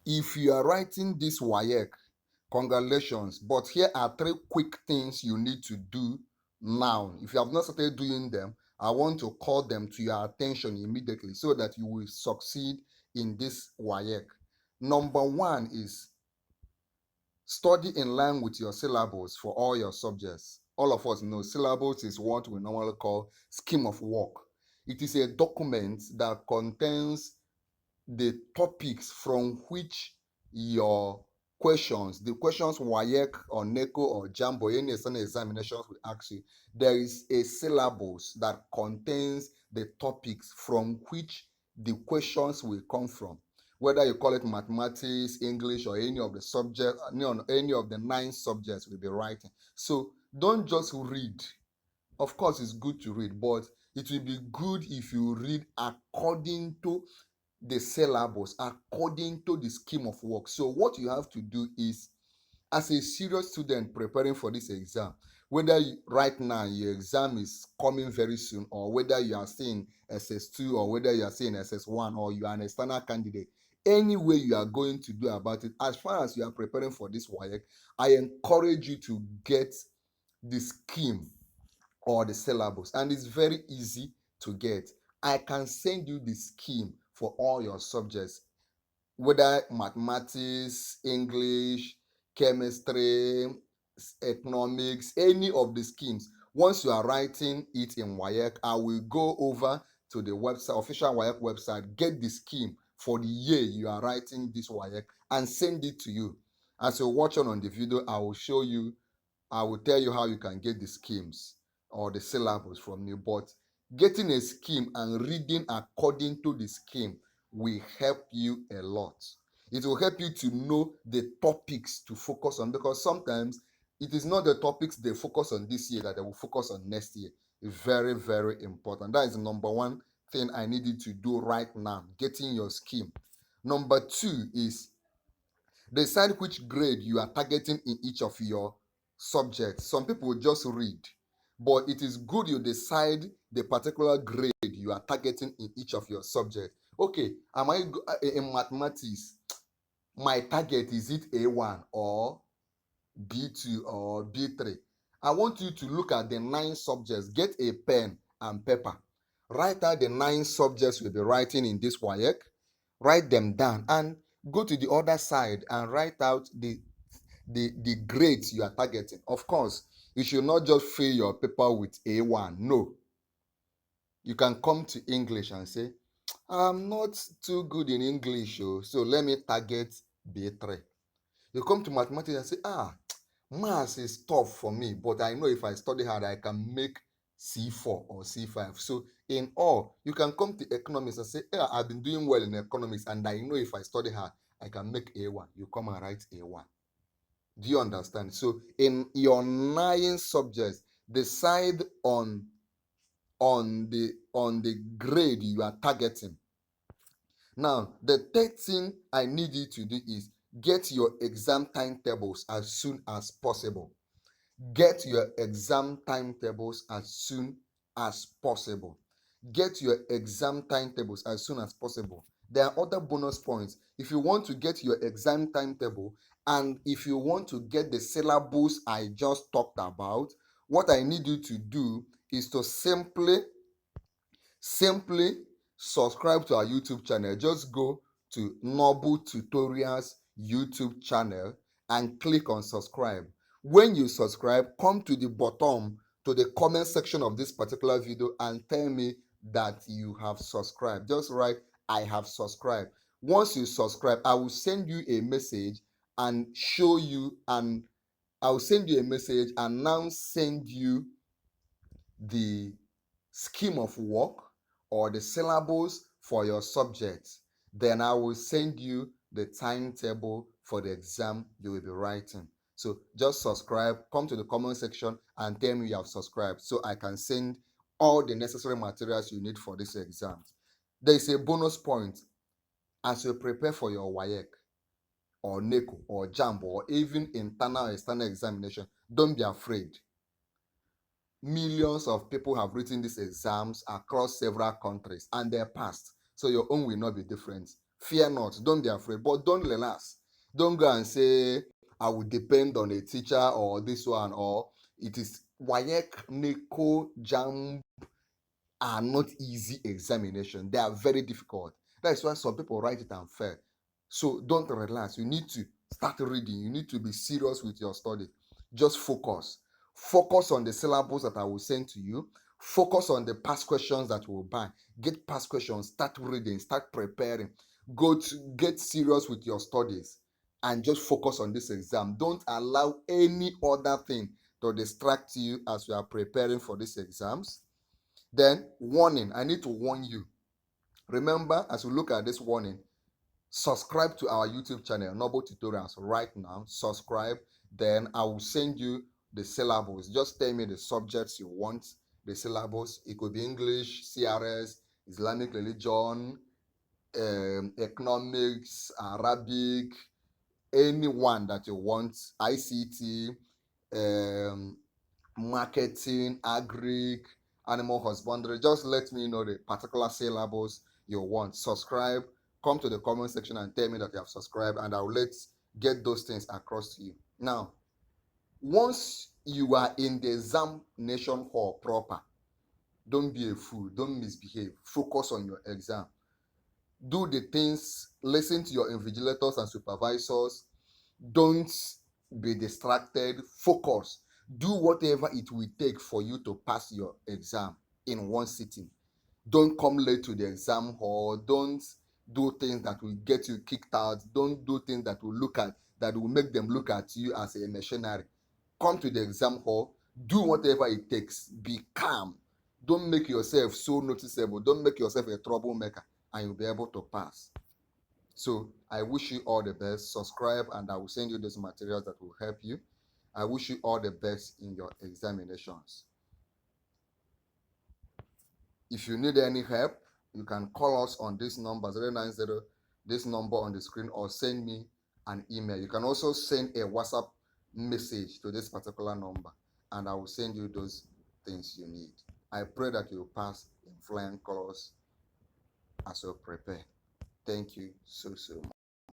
If you are writing this WAEC, congratulations, but here are 3 quick things you need to do now. If you have not started doing them, I want to call them to your attention immediately so that you will succeed in this WAEC. Number 1 is study in line with your syllables for all your subjects. All of us know syllabus is what we normally call scheme of work. It is a document that contains the topics from which your questions, the questions WAEC or NECO or JAMB or any external examinations will ask you, there is a syllabus that contains the topics from which the questions will come from. Whether you call it mathematics, English, or any of the subject, any of the 9 subjects we'll be writing. So don't just read. Of course, it's good to read, but it will be good if you read according to the syllabus, according to the scheme of work. So what you have to do is, as a serious student preparing for this exam, whether right now your exam is coming very soon, or whether you are saying SS2, or whether you are saying SS1, or you are an external candidate, any way you are going to do about it, as far as you are preparing for this WAEC, I encourage you to get the scheme or the syllabus, and it's very easy to get. I can send you the scheme for all your subjects, whether mathematics, English, chemistry, economics, any of the schemes. Once you are writing it in WAEC, I will go over to the website, official WAEC website, get the scheme for the year you are writing this WAEC and send it to you. As you're watching on the video, I will tell you how you can get the schemes or the syllabus from me. But getting a scheme and reading according to the scheme will help you a lot. It will help you to know the topics to focus on, because sometimes it is not the topics they focus on this year that they will focus on next year. Very, very important. That is the number 1 thing I need you to do right now, getting your scheme. Number 2 is decide which grade you are targeting in each of your subjects. Some people just read, but it is good you decide the particular grade you are targeting in each of your subjects. Okay, am I in mathematics? My target, is it A1 or B2 or B3? I want you to look at the 9 subjects. Get a pen and paper. Write out the 9 subjects you'll be writing in this WAEC. Write them down and go to the other side and write out the grades you are targeting. Of course, you should not just fill your paper with A1. No. You can come to English and say, I'm not too good in English, so let me target B3. You come to mathematics and say, maths is tough for me, but I know if I study hard, I can make C4 or C5. So in all, you can come to economics and say, I've been doing well in economics, and I know if I study hard, I can make A1. You come and write A1. Do you understand? So in your 9 subjects, decide on the grade you are targeting. Now, the third thing I need you to do is get your exam timetables as soon as possible. Get your exam timetables as soon as possible. Get your exam timetables as soon as possible. There are other bonus points. If you want to get your exam timetable and if you want to get the syllabus I just talked about, what I need you to do is to simply subscribe to our YouTube channel. Just go to Noble Tutorials YouTube channel and click on subscribe. When you subscribe, come to the bottom to the comment section of this particular video and tell me that you have subscribed. Just write, I have subscribed. Once you subscribe, I will send you a message and show you, and I'll send you a message and now send you the scheme of work or the syllabus for your subjects. Then I will send you the timetable for the exam you will be writing. So just subscribe, come to the comment section and tell me you have subscribed so I can send all the necessary materials you need for this exam. There is a bonus point as you prepare for your WAEC or NECO or JAMB or even internal or external examination. Don't be afraid. Millions of people have written these exams across several countries and they're passed. So your own will not be different. Fear not, don't be afraid, but don't relax. Don't go and say, I will depend on a teacher or this one, or it is WAEC, NECO, JAM are not easy examination. They are very difficult. That's why some people write it and fail. So don't relax. You need to start reading. You need to be serious with your study. Just focus. Focus on the syllables that I will send to you. Focus on the past questions that you will buy. Get past questions. Start reading. Start preparing. Go to get serious with your studies and just focus on this exam. Don't allow any other thing to distract you as you are preparing for these exams. Then, warning, I need to warn you. Remember, as we look at this warning, subscribe to our YouTube channel, Noble Tutorials, right now. Subscribe. Then I will send you the syllables. Just tell me the subjects you want, the syllables. It could be English, CRS, Islamic religion, economics, Arabic, anyone that you want, ICT, um, marketing, agric, animal husbandry. Just let me know the particular syllables you want. Subscribe. Come to the comment section and tell me that you have subscribed, and I'll get those things across to you. Now, once you are in the examination hall proper, don't be a fool. Don't misbehave. Focus on your exam. Do the things. Listen to your invigilators and supervisors. Don't be distracted. Focus. Do whatever it will take for you to pass your exam in one sitting. Don't come late to the exam hall. Don't do things that will get you kicked out. Don't do things that will make them look at you as a mercenary. Come to the exam hall. Do whatever it takes. Be calm. Don't make yourself so noticeable. Don't make yourself a troublemaker, and you'll be able to pass. So I wish you all the best. Subscribe, and I will send you those materials that will help you. I wish you all the best in your examinations. If you need any help, you can call us on this number 090, this number on the screen, or send me an email. You can also send a WhatsApp message to this particular number, and I will send you those things you need. I pray that you pass in flying colors as you prepare. Thank you so much.